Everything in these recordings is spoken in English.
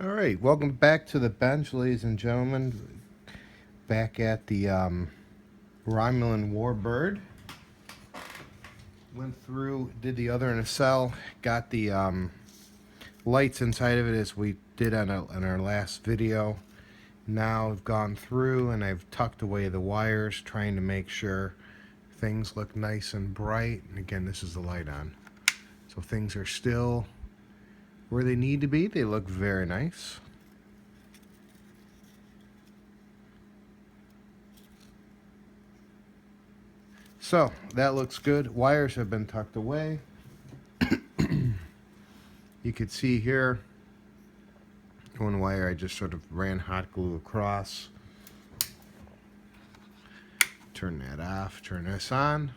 All right, welcome back to the bench, ladies and gentlemen. Back at the Romulan War Bird. Went through, did the other nacelle, got the lights inside of it as we did on our last video. Now I've gone through and I've tucked away the wires, trying to make sure things look nice and bright. And again, this is the light on. So things are still where they need to be. They look very nice. So that looks good. Wires have been tucked away. You could see here one wire I just sort of ran hot glue across. Turn that off, turn this on.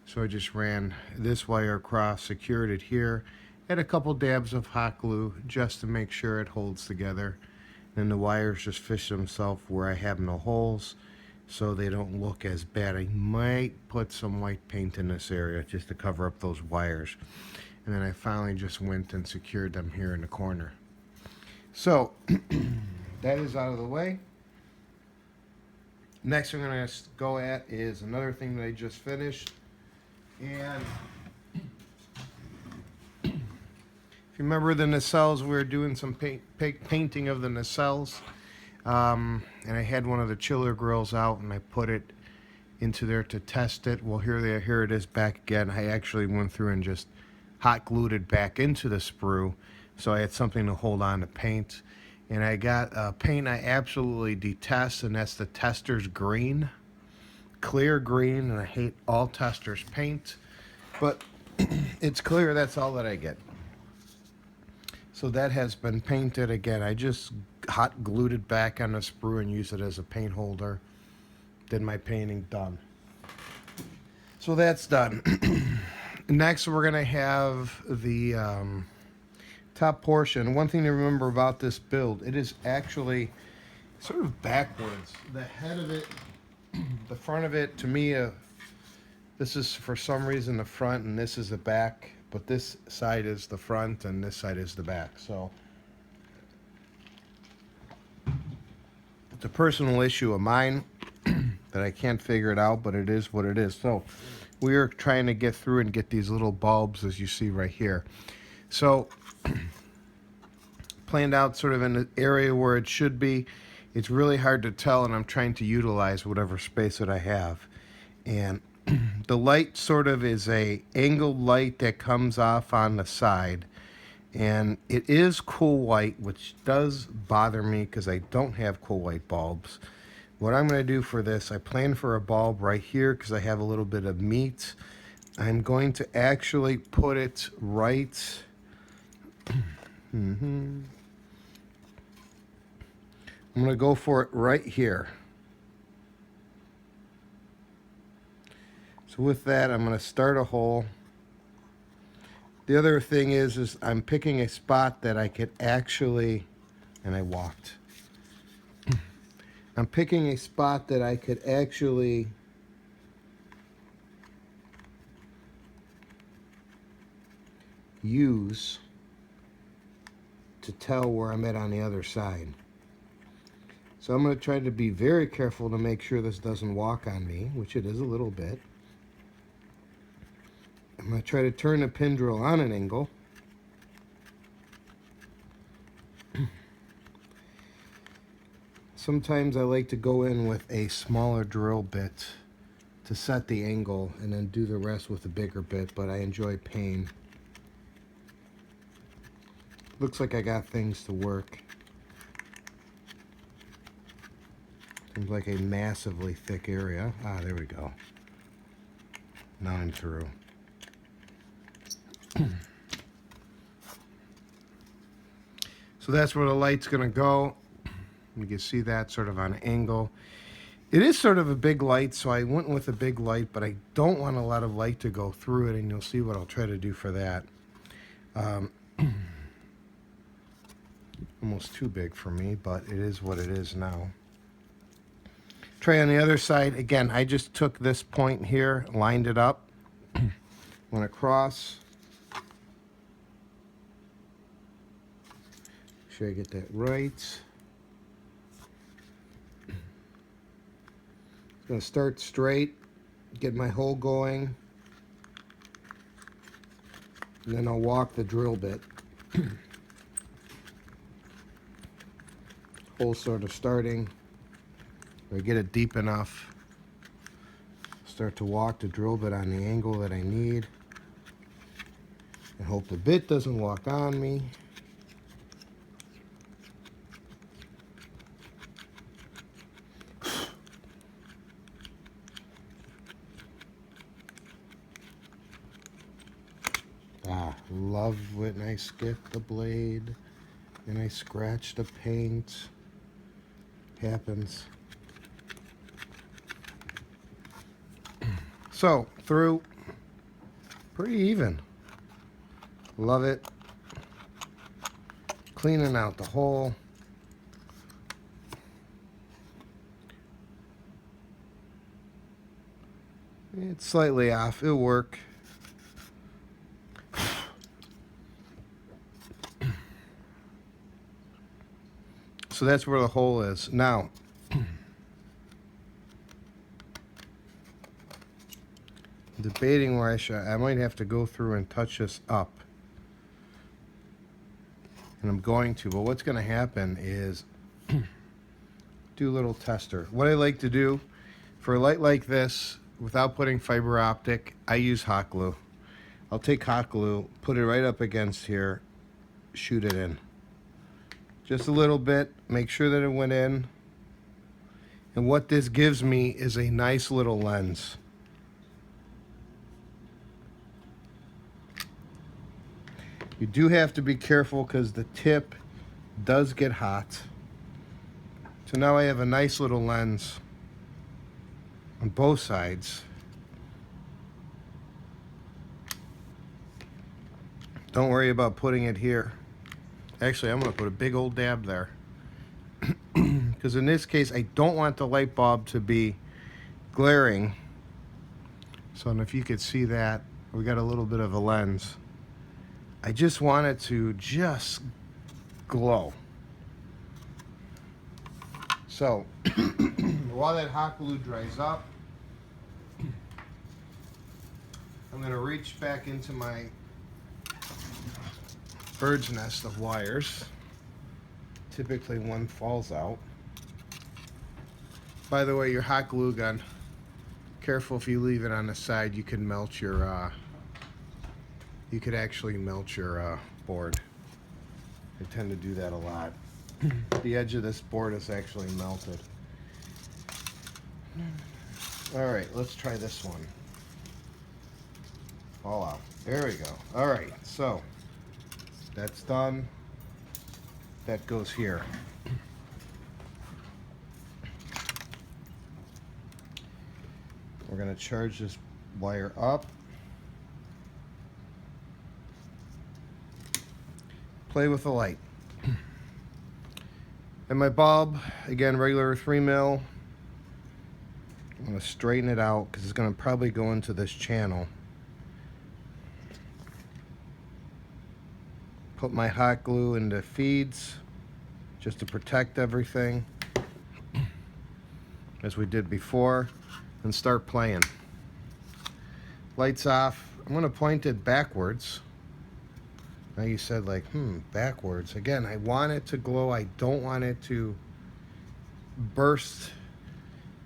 So I just ran this wire across, secured it here, add a couple dabs of hot glue just to make sure it holds together. And the wires just fish themselves where I have no holes, so they don't look as bad. I might put some white paint in this area just to cover up those wires. And then I finally just went and secured them here in the corner. So that is out of the way. Next I'm going to go at is another thing that I just finished. And if you remember the nacelles, we were doing some painting of the nacelles. And I had one of the chiller grills out and I put it into there to test it. Well, here it is back again. I actually went through and just hot glued it back into the sprue, so I had something to hold on to paint. And I got paint I absolutely detest, and that's the Tester's green, clear green, and I hate all Tester's paint, but it's clear. That's all that I get. So that has been painted again. I just hot glued it back on the sprue and used it as a paint holder. Did my painting, done. So that's done. Next, we're going to have the top portion. One thing to remember about this build, it is actually sort of backwards. The head of it, the front of it, to me, this is for some reason the front and this is the back, but this side is the front and this side is the back. So it's a personal issue of mine that I can't figure it out, but it is what it is. So we are trying to get through and get these little bulbs, as you see right here. So planned out sort of in the area where it should be. It's really hard to tell, and I'm trying to utilize whatever space that I have. And the light sort of is a angled light that comes off on the side. And it is cool white, which does bother me because I don't have cool white bulbs. What I'm going to do for this, I plan for a bulb right here because I have a little bit of meat. I'm going to actually put it right... I'm going to go for it right here. So with that, I'm going to start a hole. The other thing is I'm picking a spot that I could actually... And I walked. I'm picking a spot that I could actually use to tell where I'm at on the other side. So I'm going to try to be very careful to make sure this doesn't walk on me, which it is a little bit. I'm going to try to turn the pin drill on an angle. Sometimes I like to go in with a smaller drill bit to set the angle and then do the rest with a bigger bit, but I enjoy pain. Looks like I got things to work. Seems like a massively thick area. Ah, there we go. Now I'm through. So that's where the light's going to go. You can see that sort of on an angle. It is sort of a big light, so I went with a big light, but I don't want a lot of light to go through it, and you'll see what I'll try to do for that. Almost too big for me, but it is what it is now. Tray on the other side. Again, I just took this point here, lined it up, went across. sure I get that right. I'm going to start straight, get my hole going, and then I'll walk the drill bit. Hole sort of starting. If I get it deep enough, start to walk the drill bit on the angle that I need, and hope the bit doesn't walk on me. Love when I skip the blade and I scratch the paint. Happens. So, through, pretty even. Love it. Cleaning out the hole. It's slightly off. It'll work. So that's where the hole is. Now, debating where I might have to go through and touch this up. And I'm going to, but what's going to happen is do a little tester. What I like to do for a light like this, without putting fiber optic, I use hot glue. I'll take hot glue, put it right up against here, shoot it in. Just a little bit, make sure that it went in. And what this gives me is a nice little lens. You do have to be careful because the tip does get hot. So now I have a nice little lens on both sides. Don't worry about putting it here. Actually, I'm going to put a big old dab there. Because in this case, I don't want the light bulb to be glaring. So if you could see that, we got a little bit of a lens. I just want it to just glow. So while that hot glue dries up, I'm going to reach back into my bird's nest of wires. Typically one falls out. By the way, your hot glue gun, careful if you leave it on the side, you can melt your you could actually melt your board. I tend to do that a lot. The edge of this board is actually melted. All right, let's try this one. Fall out. There we go. All right, so that's done. That goes here. We're going to charge this wire up. Play with the light. And my bulb, again, regular 3mm. I'm going to straighten it out because it's going to probably go into this channel. Put my hot glue into feeds just to protect everything, as we did before, and start playing. Lights off. I'm going to point it backwards. Now you said like, backwards. Again, I want it to glow. I don't want it to burst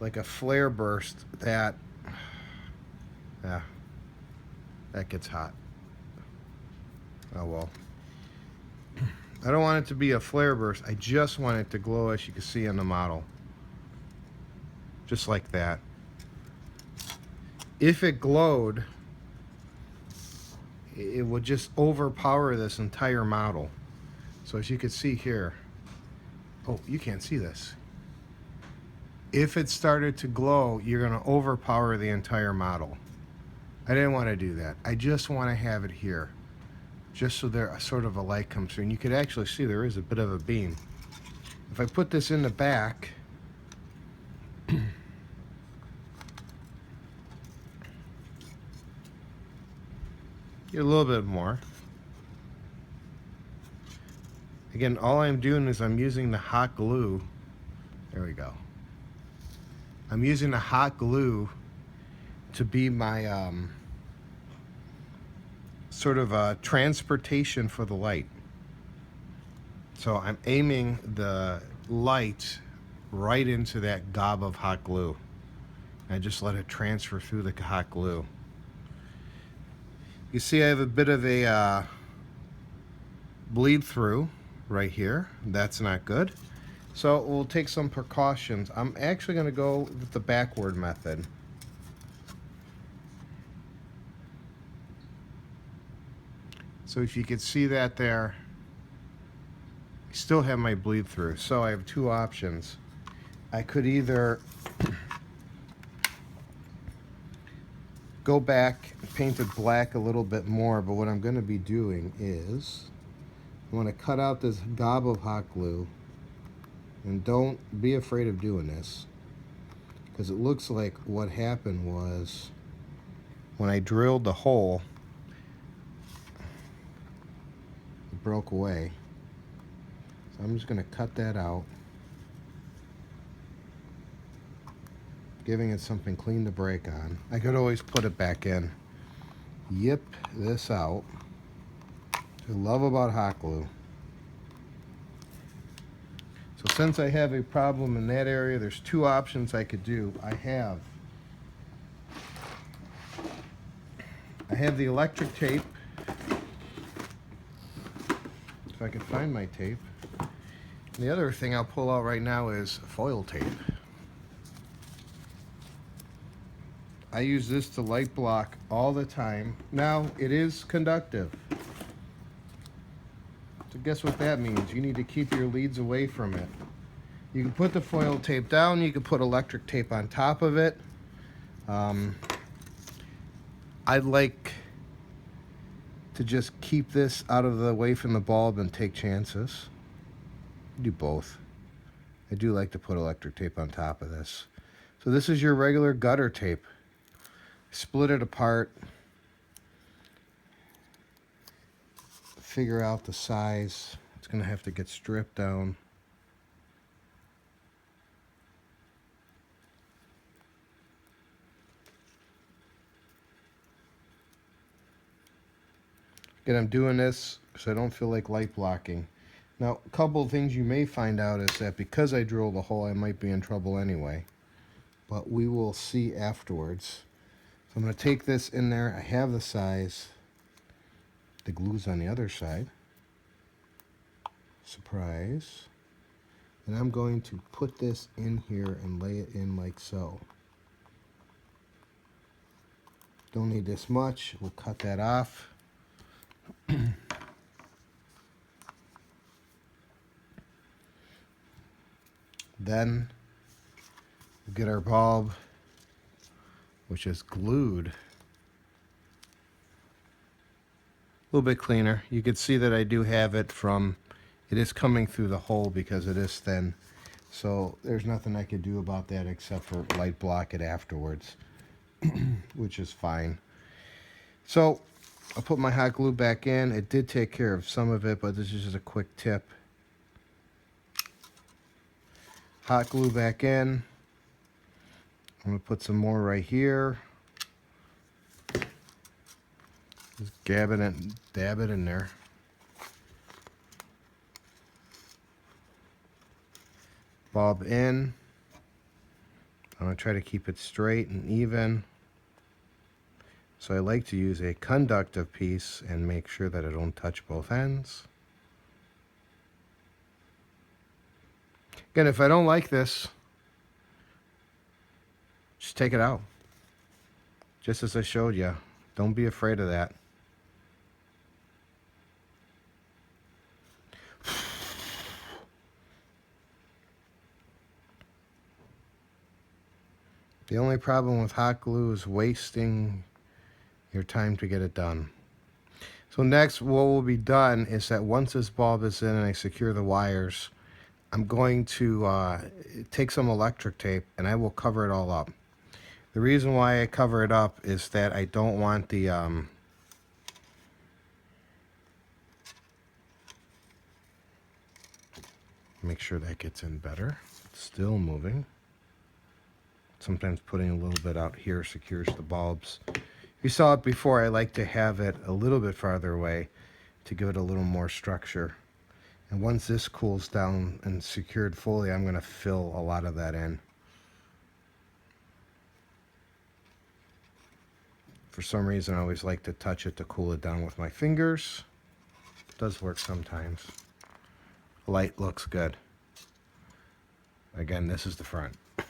like a flare burst that, yeah, that gets hot. Oh well. I don't want it to be a flare burst. I just want it to glow, as you can see on the model. Just like that. If it glowed, it would just overpower this entire model. So as you can see here, oh, you can't see this. If it started to glow, you're going to overpower the entire model. I didn't want to do that. I just want to have it here, just so there sort of a light comes through. And you could actually see there is a bit of a beam. If I put this in the back, get a little bit more. Again, all I'm doing is I'm using the hot glue. There we go. I'm using the hot glue to be my sort of transportation for the light. So I'm aiming the light right into that gob of hot glue. I just let it transfer through the hot glue. You see I have a bit of a bleed through right here. That's not good. So we'll take some precautions. I'm actually going to go with the backward method. So if you could see that there, I still have my bleed through. So I have two options. I could either go back and paint it black a little bit more, but what I'm going to be doing is I want to cut out this gob of hot glue, and don't be afraid of doing this, because it looks like what happened was when I drilled the hole, it broke away. So I'm just going to cut that out, giving it something clean to break on. I could always put it back in. Yip this out. I love about hot glue. So since I have a problem in that area, there's two options I could do. I have the electric tape. If I could find my tape. And the other thing I'll pull out right now is foil tape. I use this to light block all the time. Now, it is conductive. So guess what that means? You need to keep your leads away from it. You can put the foil tape down, you can put electric tape on top of it. I'd like to just keep this out of the way from the bulb and take chances. Do both. I do like to put electric tape on top of this. So this is your regular gutter tape. Split it apart. Figure out the size. It's going to have to get stripped down. Again, I'm doing this because I don't feel like light blocking. Now, a couple of things you may find out is that because I drilled a hole, I might be in trouble anyway. But we will see afterwards. So I'm going to take this in there. I have the size. The glue's on the other side. Surprise. And I'm going to put this in here and lay it in like so. Don't need this much. We'll cut that off. Then we'll get our bulb, which is glued. A little bit cleaner. You can see that I do have it from, it is coming through the hole because it is thin. So there's nothing I could do about that except for light block it afterwards, which is fine. So I'll put my hot glue back in. It did take care of some of it, but this is just a quick tip. Hot glue back in. I'm going to put some more right here. Just dab it in there. Bulb in. I'm going to try to keep it straight and even. So I like to use a conductive piece and make sure that I don't touch both ends. Again, if I don't like this, just take it out. Just as I showed you. Don't be afraid of that. The only problem with hot glue is wasting your time to get it done. So next, what will be done is that once this bulb is in and I secure the wires, I'm going to take some electric tape and I will cover it all up. The reason why I cover it up is that I don't want the Make sure that gets in better. It's still moving. Sometimes putting a little bit out here secures the bulbs. You saw it before. I like to have it a little bit farther away to give it a little more structure. And once this cools down and secured fully, I'm going to fill a lot of that in. For some reason, I always like to touch it to cool it down with my fingers. It does work sometimes. Light looks good. Again, this is the front. I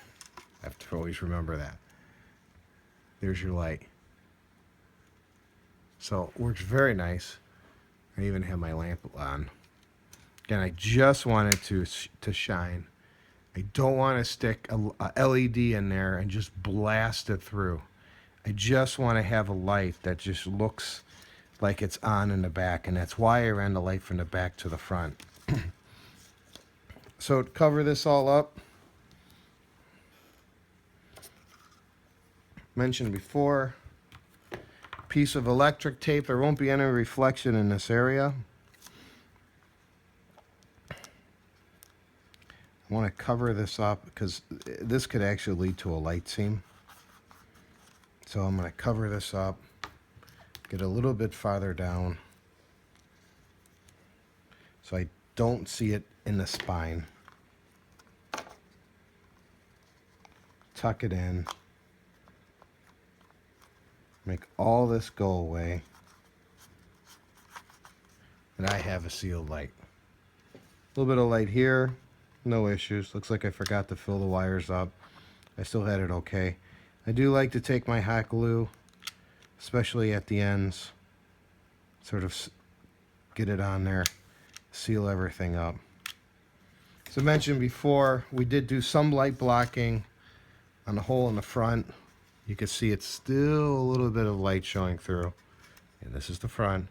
have to always remember that. There's your light. So it works very nice. I even have my lamp on. Again, I just want it to shine. I don't want to stick a LED in there and just blast it through. I just want to have a light that just looks like it's on in the back, and that's why I ran the light from the back to the front. So to cover this all up, mentioned before, piece of electric tape. There won't be any reflection in this area. I want to cover this up because this could actually lead to a light seam. So I'm going to cover this up, get a little bit farther down so I don't see it in the spine. Tuck it in. Make all this go away. And I have a sealed light. A little bit of light here, no issues. Looks like I forgot to fill the wires up. I still had it okay. I do like to take my hot glue, especially at the ends, sort of get it on there, seal everything up. As I mentioned before, we did do some light blocking on the hole in the front. You can see it's still a little bit of light showing through. And this is the front.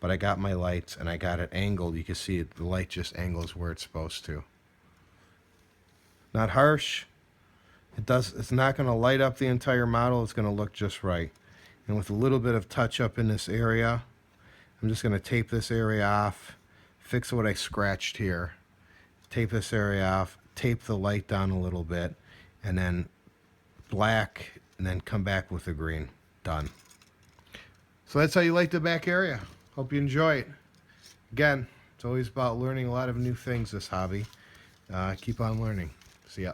But I got my lights and I got it angled. You can see it, the light just angles where it's supposed to. Not harsh. It's not going to light up the entire model. It's going to look just right. And with a little bit of touch up in this area, I'm just going to tape this area off, fix what I scratched here, tape this area off, tape the light down a little bit, and then black, and then come back with the green. Done. So that's how you light the back area. Hope you enjoy it. Again, it's always about learning a lot of new things, this hobby. Keep on learning. See ya.